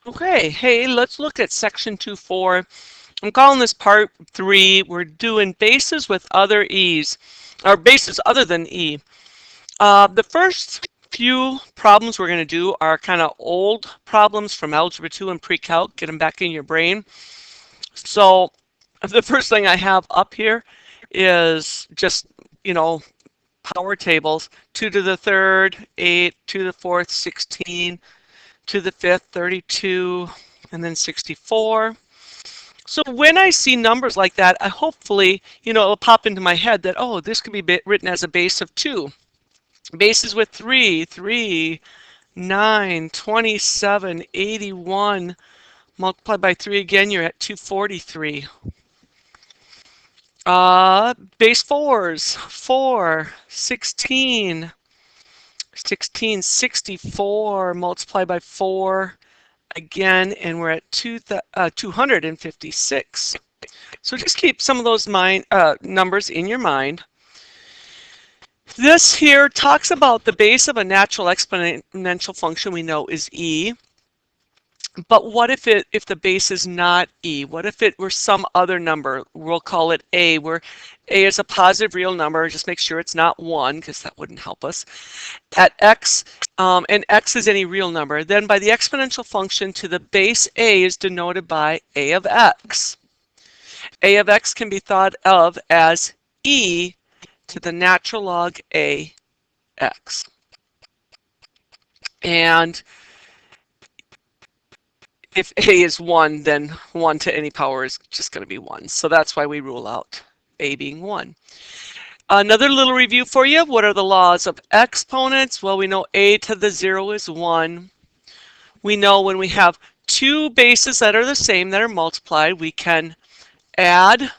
Okay, hey, let's look at section 2.4. I'm calling this part 3. We're doing bases with other e's, or bases other than e. The first few problems we're going to do are kind of old problems from Algebra 2 and Pre-Calc. Get them back in your brain. So the first thing I have up here is just, power tables. 2 to the third, 8, 2 to the fourth, 16, 2 to the fifth, 32, and then 64. So when I see numbers like that, I hopefully, it'll pop into my head that, oh, this could be written as a base of 2. Bases with 3, 9, 27, 81. Multiplied by 3 again, you're at 243. Base 4s, 4, 16, 64, multiplied by 4 again, and we're at 256. So just keep some of those numbers in your mind. This here talks about the base of a natural exponential function we know is e. But what if the base is not e? What if it were some other number? We'll call it a, where a is a positive real number. Just make sure it's not 1, because that wouldn't help us. At x, and x is any real number, then by the exponential function to the base a is denoted by a of x. A of x can be thought of as e to the natural log a x. And if a is 1, then 1 to any power is just going to be 1. So that's why we rule out a being 1. Another little review for you. What are the laws of exponents? Well, we know a to the 0 is 1. We know when we have two bases that are the same that are multiplied, we can add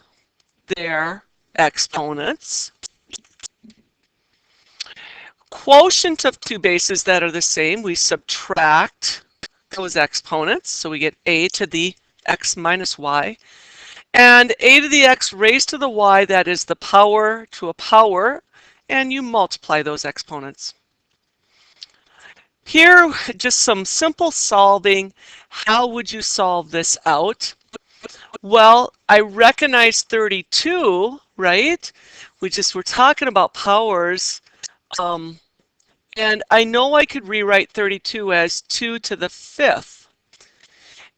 their exponents. Quotient of two bases that are the same, we subtract those exponents. So we get a to the x minus y. And a to the x raised to the y, that is the power to a power, and you multiply those exponents. Here, just some simple solving. How would you solve this out? Well, I recognize 32, right? We're talking about powers. And I know I could rewrite 32 as 2 to the 5th.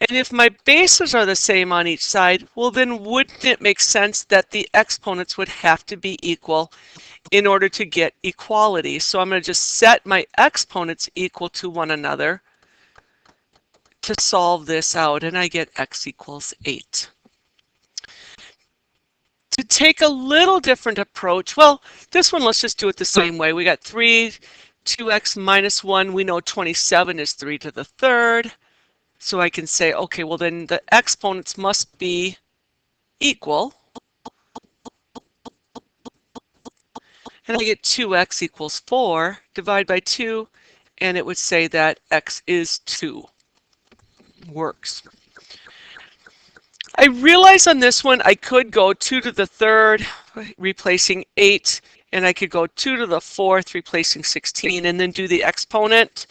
And if my bases are the same on each side, well then wouldn't it make sense that the exponents would have to be equal in order to get equality? So I'm going to just set my exponents equal to one another to solve this out, and I get x equals 8. To take a little different approach, well, this one, let's just do it the same way. We got 2x minus 1. We know 27 is 3 to the third. So I can say, okay, well then the exponents must be equal. And I get 2x equals 4. Divide by 2, and it would say that x is 2. Works. I realize on this one I could go 2 to the third, replacing 8, and I could go 2 to the fourth, replacing 16, and then do the exponent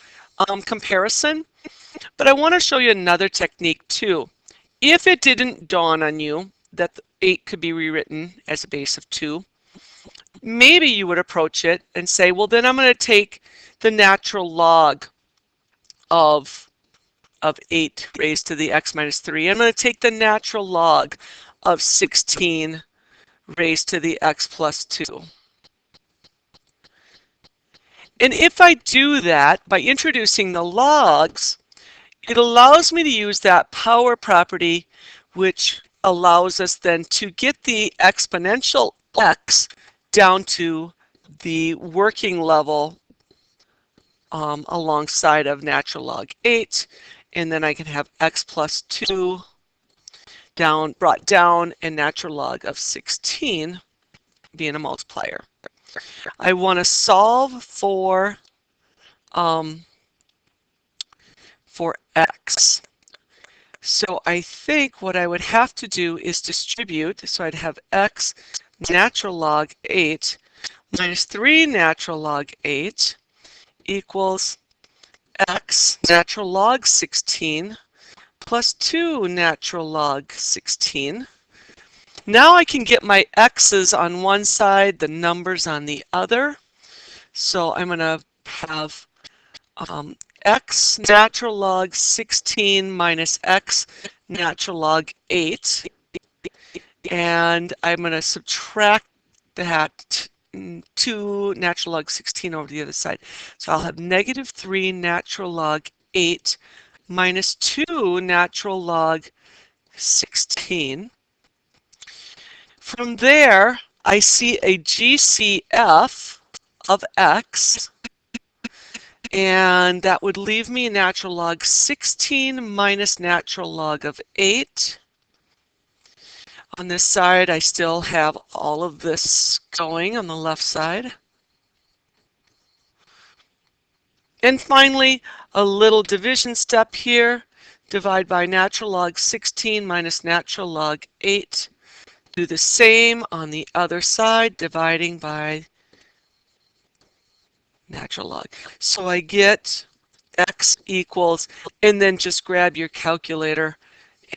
comparison. But I want to show you another technique too. If it didn't dawn on you that 8 could be rewritten as a base of 2, maybe you would approach it and say, well, then I'm going to take the natural log of 8 raised to the x minus 3. I'm going to take the natural log of 16 raised to the x plus 2. And if I do that by introducing the logs, it allows me to use that power property, which allows us then to get the exponential x down to the working level alongside of natural log 8. And then I can have x plus 2 brought down, and natural log of 16 being a multiplier. I want to solve for x. So I think what I would have to do is distribute. So I'd have x natural log 8 minus 3 natural log 8 equals x natural log 16 plus 2 natural log 16. Now I can get my x's on one side, the numbers on the other. So I'm going to have x natural log 16 minus x natural log 8. And I'm going to subtract that 2 natural log 16 over the other side. So I'll have negative 3 natural log 8 minus 2 natural log 16. From there, I see a GCF of x, and that would leave me natural log 16 minus natural log of 8. On this side, I still have all of this going on the left side. And finally, a little division step here. Divide by natural log 16 minus natural log 8. Do the same on the other side, dividing by natural log. So I get x equals, and then just grab your calculator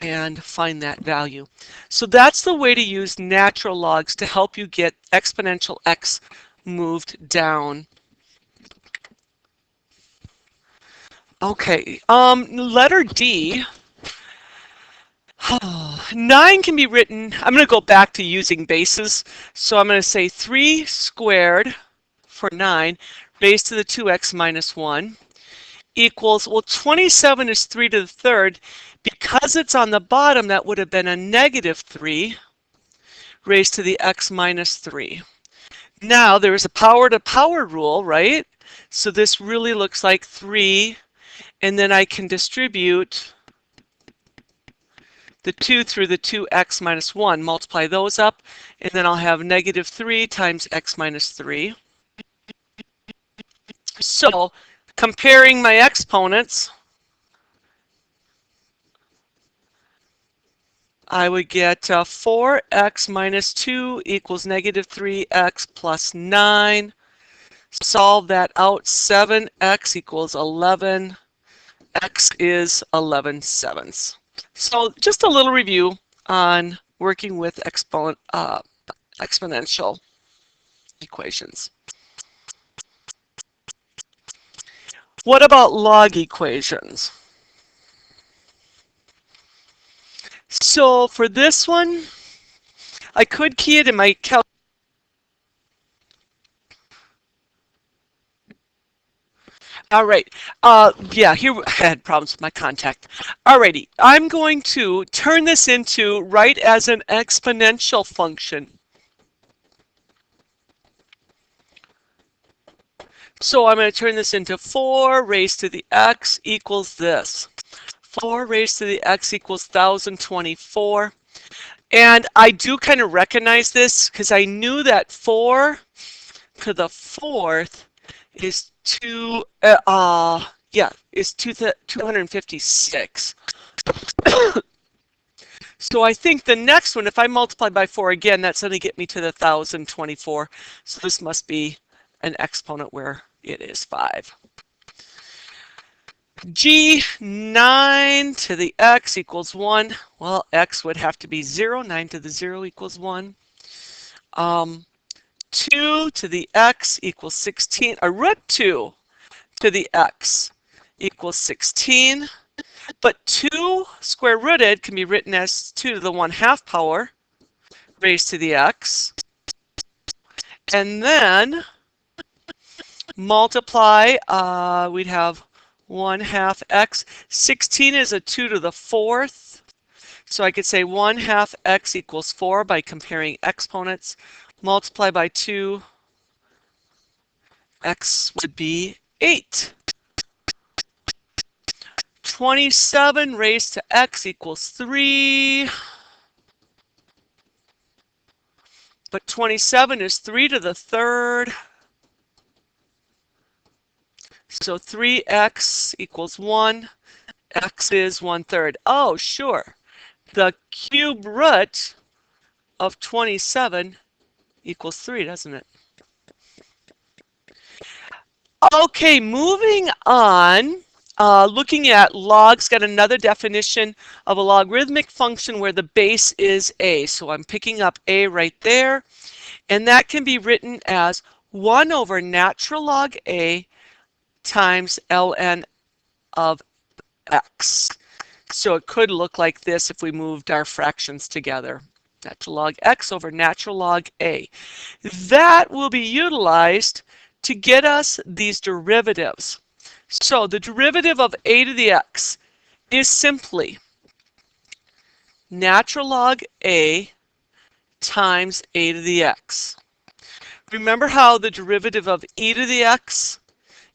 and find that value. So that's the way to use natural logs to help you get exponential x moved down. Okay, letter D. 9 can be written, I'm going to go back to using bases. So I'm going to say 3 squared for 9 raised to the 2x minus 1 equals, well, 27 is 3 to the third. Because it's on the bottom, that would have been a negative 3 raised to the x minus 3. Now, there is a power to power rule, right? So this really looks like 3, and then I can distribute the 2 through the 2x minus 1, multiply those up, and then I'll have negative 3 times x minus 3. So, comparing my exponents, I would get 4x minus 2 equals negative 3x plus 9. Solve that out, 7x equals 11. X is 11 sevenths. So just a little review on working with exponential equations. What about log equations? So for this one, I could key it in my calculator. All right. Yeah, here I had problems with my contact. Alrighty, I'm going to turn this into write as an exponential function. So I'm going to turn this into 4 raised to the x equals this. 4 raised to the x equals 1024. And I do kind of recognize this because I knew that 4 to the 4th is 256. So I think the next one, if I multiply by 4 again, that's going to get me to the 1024. So this must be an exponent where it is 5. G, 9 to the x equals 1. Well, x would have to be 0. 9 to the 0 equals 1. 2 to the x equals 16. Root 2 to the x equals 16. But 2 square rooted can be written as 2 to the 1/2 power raised to the x. And then multiply, we'd have 1/2 x. 16 is a 2 to the 4th. So I could say 1/2 x equals 4 by comparing exponents. Multiply by 2, x would be 8. 27 raised to x equals 3. But 27 is 3 to the 3rd. So 3x equals 1. X is 1/3. Oh, sure. The cube root of 27 equals 3, doesn't it? Okay, moving on. looking at logs, got another definition of a logarithmic function where the base is a. So I'm picking up a right there, and that can be written as 1 over natural log a times ln of x. So it could look like this if we moved our fractions together. Natural log x over natural log a. That will be utilized to get us these derivatives. So the derivative of a to the x is simply natural log a times a to the x. Remember how the derivative of e to the x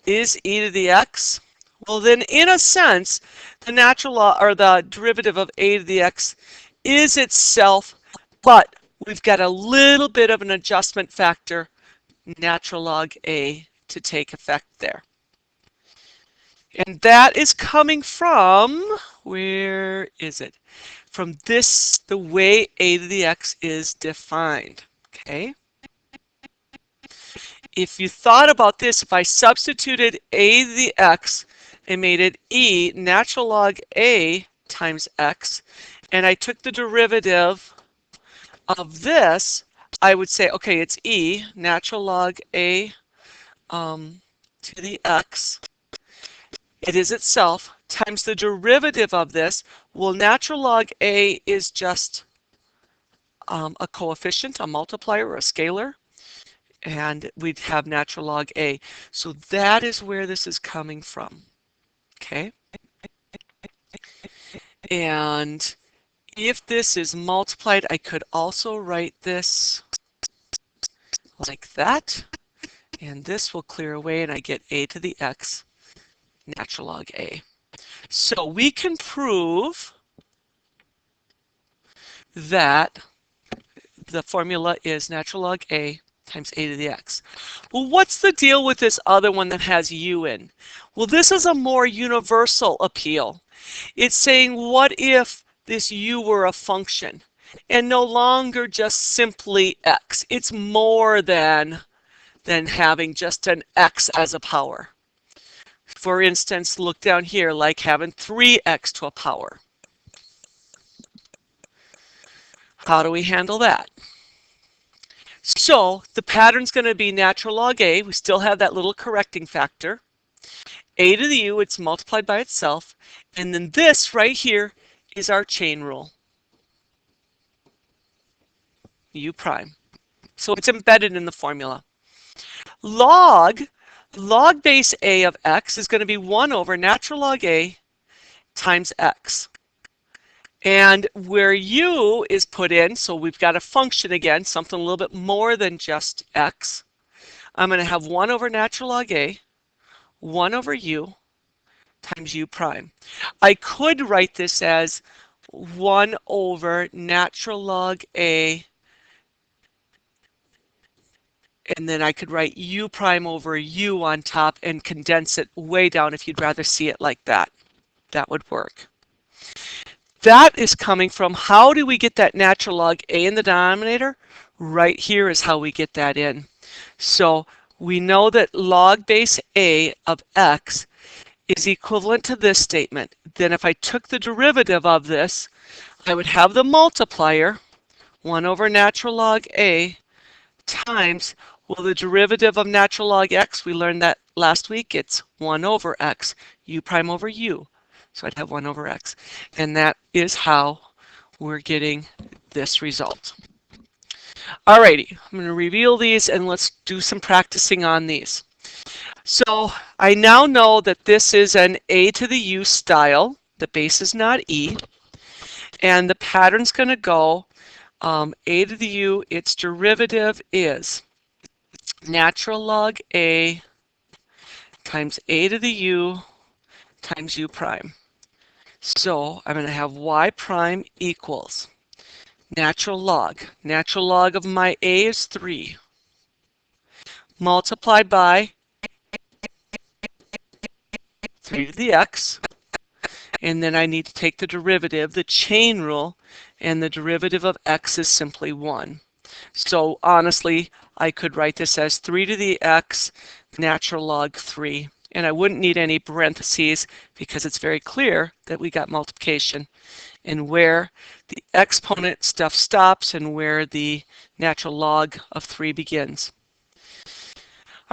is e to the x? Well, then in a sense, the natural log or the derivative of a to the x is itself, but we've got a little bit of an adjustment factor, natural log a, to take effect there. And that is coming from, where is it? From this, the way a to the x is defined, okay? If you thought about this, if I substituted a to the x and made it e natural log a times x, and I took the derivative of this, I would say, okay, it's e natural log a to the x. It is itself times the derivative of this. Well, natural log a is just a coefficient, a multiplier, or a scalar, and we'd have natural log a. So that is where this is coming from, okay? And if this is multiplied, I could also write this like that, and this will clear away, and I get a to the x natural log a. So we can prove that the formula is natural log a times a to the x. Well, what's the deal with this other one that has u in? Well, this is a more universal appeal. It's saying, what if this u were a function and no longer just simply x? It's more than having just an x as a power. For instance, look down here, like having 3x to a power. How do we handle that? So the pattern's going to be natural log a. We still have that little correcting factor. A to the u, it's multiplied by itself. And then this right here is our chain rule. U prime. So it's embedded in the formula. Log base a of x is going to be 1 over natural log a times x. And where u is put in, so we've got a function again, something a little bit more than just x. I'm going to have 1 over natural log a, 1 over u times u prime. I could write this as 1 over natural log a, and then I could write u prime over u on top and condense it way down if you'd rather see it like that. That would work. That is coming from, how do we get that natural log a in the denominator? Right here is how we get that in. So we know that log base a of x is equivalent to this statement. Then if I took the derivative of this, I would have the multiplier, 1 over natural log a times, well, the derivative of natural log x, we learned that last week, it's 1 over x, u prime over u. So I'd have 1 over x. And that is how we're getting this result. Alrighty, I'm going to reveal these and let's do some practicing on these. So I now know that this is an a to the u style. The base is not e. And the pattern's going to go a to the u, its derivative is natural log a times a to the u times u prime. So I'm going to have y prime equals natural log. Natural log of my a is 3 multiplied by 3 to the x. And then I need to take the derivative, the chain rule, and the derivative of x is simply 1. So honestly, I could write this as 3 to the x natural log 3, and I wouldn't need any parentheses because it's very clear that we got multiplication and where the exponent stuff stops and where the natural log of 3 begins.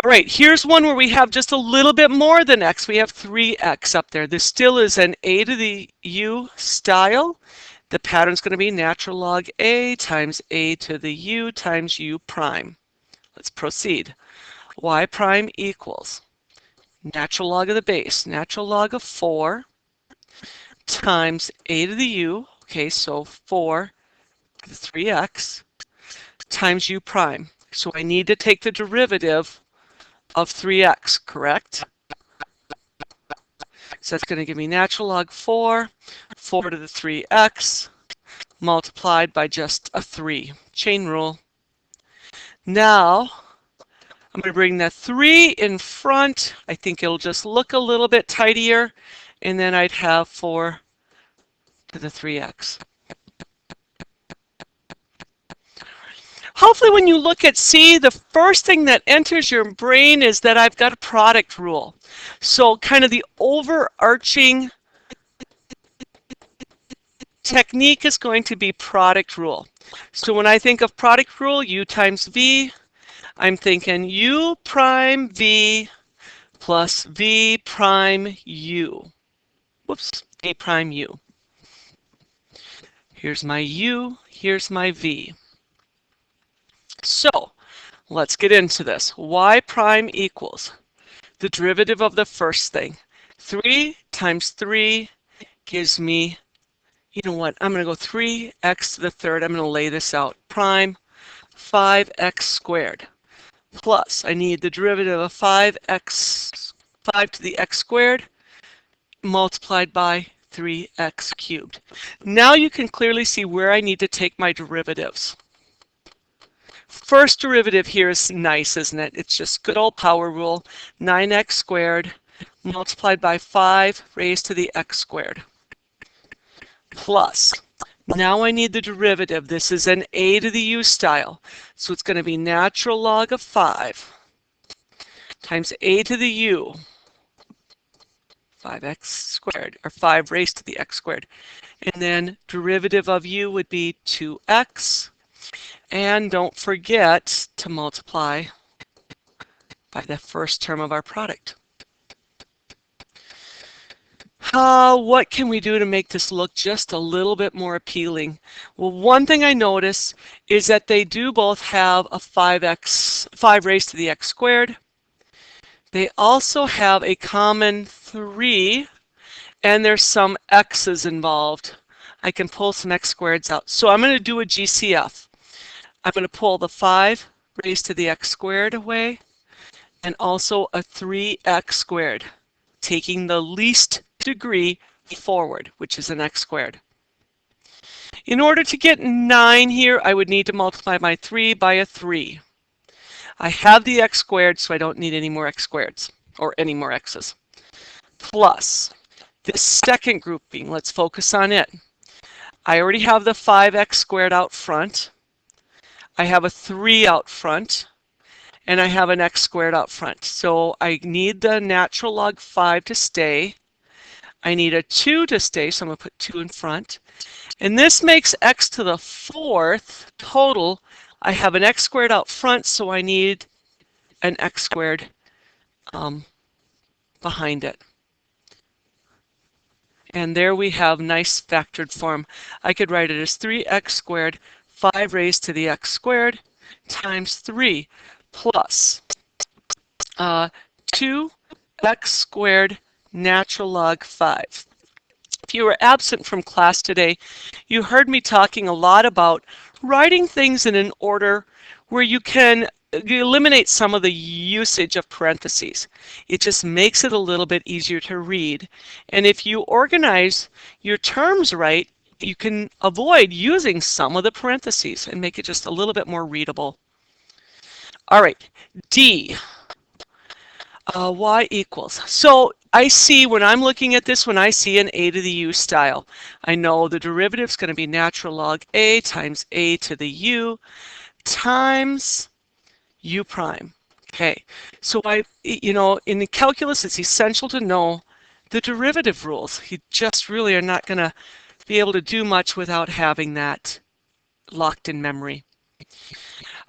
All right, here's one where we have just a little bit more than x. We have 3x up there. This still is an a to the u style. The pattern's going to be natural log a times a to the u times u prime. Let's proceed. Y prime equals natural log of the base, natural log of 4 times a to the u, okay, so 4 to the 3x, times u prime. So I need to take the derivative of 3x, correct? So that's going to give me natural log 4 to the 3x, multiplied by just a 3. Chain rule. Now, I'm going to bring the 3 in front. I think it'll just look a little bit tidier. And then I'd have 4 to the 3x. Hopefully when you look at C, the first thing that enters your brain is that I've got a product rule. So kind of the overarching technique is going to be product rule. So when I think of product rule, U times V, I'm thinking U prime V plus V prime U. Whoops, A prime U. Here's my U, here's my V. So let's get into this. Y prime equals the derivative of the first thing. 3 times 3 gives me, you know what, I'm going to go 3x to the third. I'm going to lay this out. Prime 5x squared plus, I need the derivative of 5 to the x squared multiplied by 3x cubed. Now you can clearly see where I need to take my derivatives. First derivative here is nice, isn't it? It's just good old power rule. 9x squared multiplied by 5 raised to the x squared. Plus, now I need the derivative. This is an a to the u style. So it's going to be natural log of 5 times a to the u, 5x squared, or 5 raised to the x squared. And then derivative of u would be 2x. And don't forget to multiply by the first term of our product. What can we do to make this look just a little bit more appealing? Well, one thing I notice is that they do both have a 5 raised to the x squared. They also have a common 3, and there's some x's involved. I can pull some x squareds out. So I'm going to do a GCF. I'm going to pull the 5 raised to the x squared away, and also a 3x squared, taking the least degree forward, which is an x squared. In order to get 9 here, I would need to multiply my 3 by a 3. I have the x squared, so I don't need any more x squareds, or any more x's. Plus, this second grouping, let's focus on it. I already have the 5x squared out front. I have a 3 out front, and I have an x squared out front. So I need the natural log 5 to stay. I need a 2 to stay, so I'm going to put 2 in front. And this makes x to the 4th total. I have an x squared out front, so I need an x squared behind it. And there we have nice factored form. I could write it as 3x squared 5 raised to the x squared times 3 plus 2x squared natural log 5. If you were absent from class today, you heard me talking a lot about writing things in an order where you can eliminate some of the usage of parentheses. It just makes it a little bit easier to read. And if you organize your terms right, you can avoid using some of the parentheses and make it just a little bit more readable. All right, D, y equals. So I see when I'm looking at this, when I see an a to the u style, I know the derivative is going to be natural log a times a to the u times u prime. Okay, so in the calculus, it's essential to know the derivative rules. You just really are not going to be able to do much without having that locked in memory.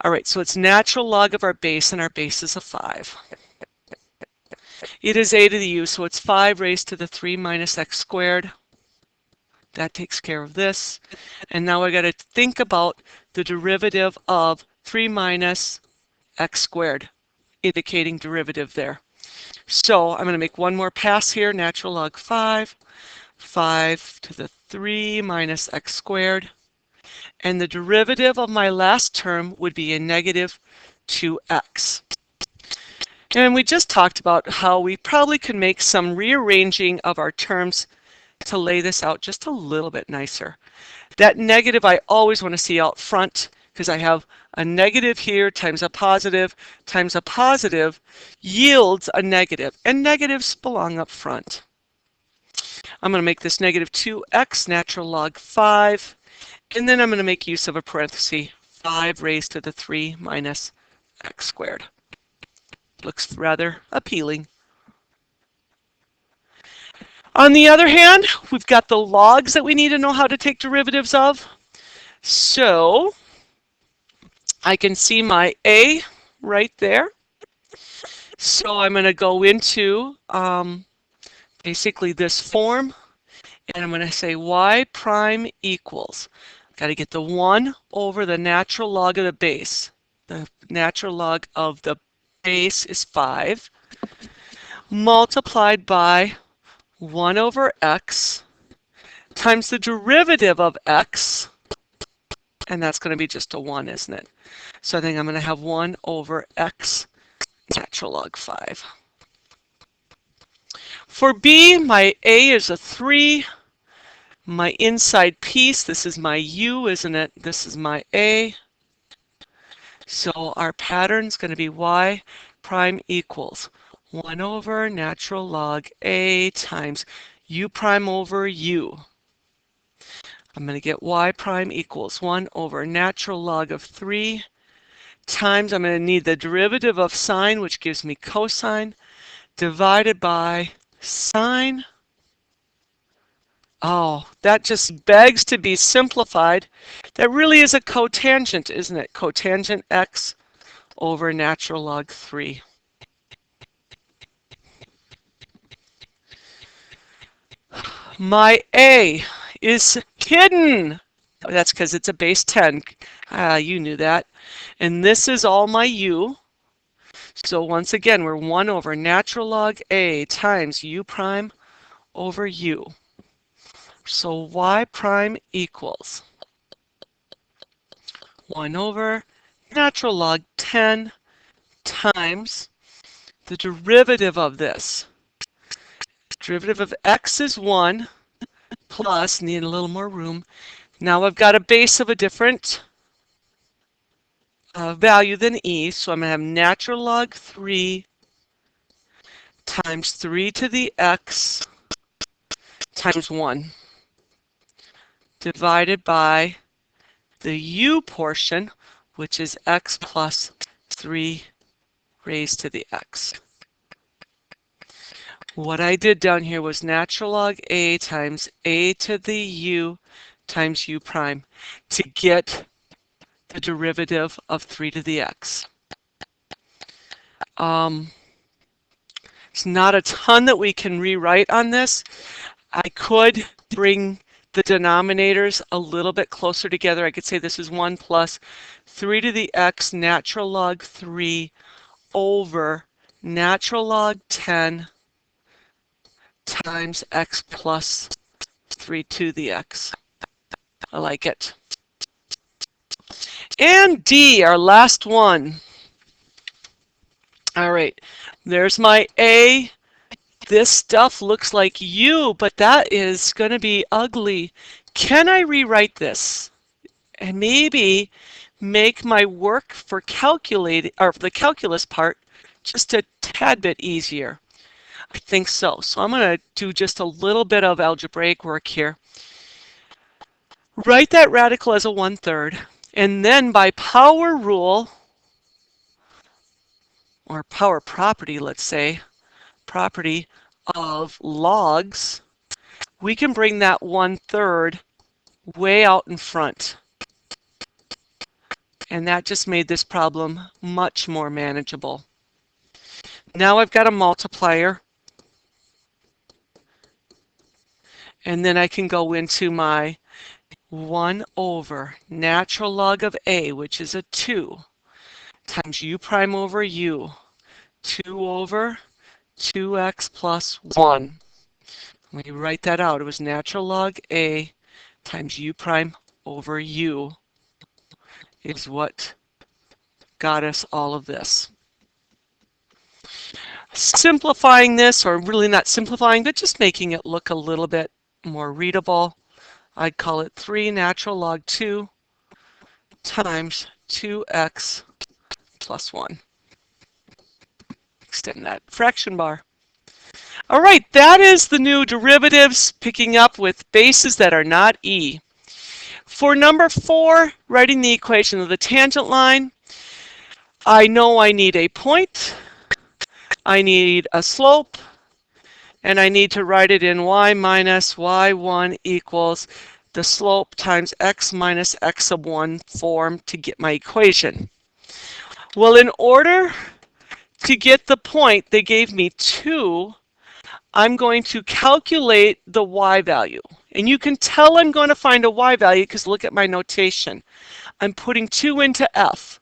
All right, so it's natural log of our base, and our base is a 5. It is a to the u, so it's 5 raised to the 3 minus x squared. That takes care of this. And now I got to think about the derivative of 3 minus x squared, indicating derivative there. So I'm going to make one more pass here, natural log 5, 5 to the 3 minus x squared. And the derivative of my last term would be a negative 2x. And we just talked about how we probably could make some rearranging of our terms to lay this out just a little bit nicer. That negative I always want to see out front because I have a negative here times a positive yields a negative, and negatives belong up front. I'm going to make this negative 2x natural log 5, and then I'm going to make use of a parenthesis, 5 raised to the 3 minus x squared. Looks rather appealing. On the other hand, we've got the logs that we need to know how to take derivatives of. So I can see my a right there. So I'm going to go into basically this form, and I'm going to say y prime equals. Got to get the 1 over the natural log of the base. The natural log of the base is 5, multiplied by 1 over x times the derivative of x, and that's going to be just a 1, isn't it? So I think I'm going to have 1 over x natural log 5. For b, my a is a 3. My inside piece, this is my u, isn't it? This is my a. So our pattern's going to be y prime equals 1 over natural log a times u prime over u. I'm going to get y prime equals 1 over natural log of 3 times, I'm going to need the derivative of sine, which gives me cosine, divided by sine. Oh, that just begs to be simplified. That really is a cotangent, isn't it? Cotangent x over natural log 3. My a is hidden. That's because it's a base 10. You knew that. And this is all my u. So once again, we're 1 over natural log a times u prime over u. So y prime equals 1 over natural log 10 times the derivative of this. Derivative of x is 1 plus, need a little more room. Now I've got a base of a different value than e, so I'm going to have natural log 3 times 3 to the x times 1 divided by the u portion, which is x plus 3 raised to the x. What I did down here was natural log a times a to the u times u prime to get the derivative of 3 to the x. It's not a ton that we can rewrite on this. I could bring the denominators a little bit closer together. I could say this is 1 plus 3 to the x natural log 3 over natural log 10 times x plus 3 to the x. I like it. And D, our last one. All right, there's my A. This stuff looks like U, but that is going to be ugly. Can I rewrite this and maybe make my work for calculating, or the calculus part, just a tad bit easier? I think so. So I'm going to do just a little bit of algebraic work here. Write that radical as a 1/3, and then by power rule, or power property, let's say, property of logs, we can bring that 1/3 way out in front. And that just made this problem much more manageable. Now I've got a multiplier. And then I can go into my 1 over natural log of a, which is a 2, times u prime over u. 2 over 2x plus 1. Let me write that out. It was natural log a times u prime over u is what got us all of this. Simplifying this, or really not simplifying, but just making it look a little bit more readable, I'd call it 3 natural log 2 times 2x plus 1. Extend that fraction bar. All right, that is the new derivatives, picking up with bases that are not e. For number 4, writing the equation of the tangent line, I know I need a point, I need a slope, and I need to write it in y minus y1 equals the slope times x minus x sub 1 form to get my equation. Well, in order to get the point, they gave me 2. I'm going to calculate the y value. And you can tell I'm going to find a y value because look at my notation. I'm putting 2 into f,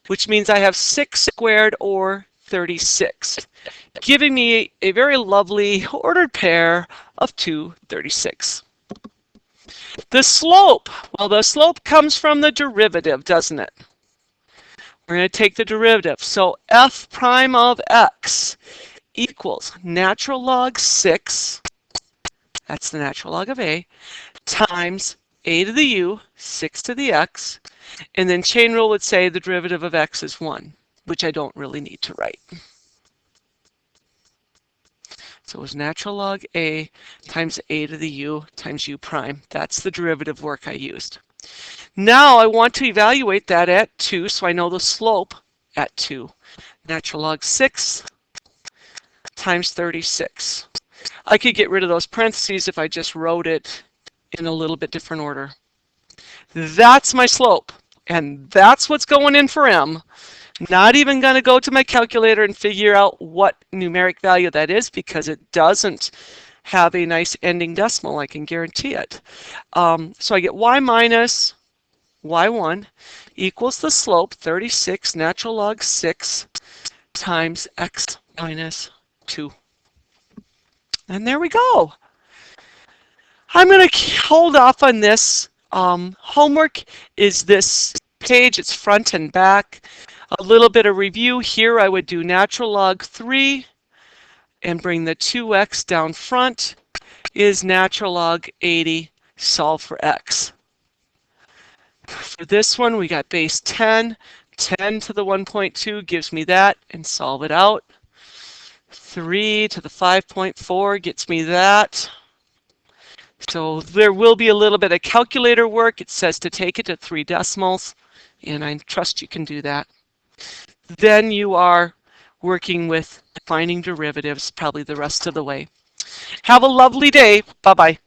which means I have 6 squared or 36, giving me a very lovely ordered pair of 2 36. The slope, well, the slope comes from the derivative, doesn't it? We're going to take the derivative. So f prime of x equals natural log 6, that's the natural log of a, times a to the u, 6 to the x, and then chain rule would say the derivative of x is 1, which I don't really need to write. So it was natural log a times a to the u times u prime. That's the derivative work I used. Now I want to evaluate that at 2, so I know the slope at 2. Natural log 6 times 36. I could get rid of those parentheses if I just wrote it in a little bit different order. That's my slope, and that's what's going in for m. Not even going to go to my calculator and figure out what numeric value that is because it doesn't have a nice ending decimal, I can guarantee it. So I get y minus y1 equals the slope, 36 natural log 6 times x minus 2. And there we go. I'm going to hold off on this. Homework is this page. It's front and back. A little bit of review here. I would do natural log 3 and bring the 2x down front is natural log 80, solve for x. For this one, we got base 10. 10 to the 1.2 gives me that, and solve it out. 3 to the 5.4 gets me that. So there will be a little bit of calculator work. It says to take it to 3 decimals, and I trust you can do that. Then you are working with finding derivatives probably the rest of the way. Have a lovely day. Bye-bye.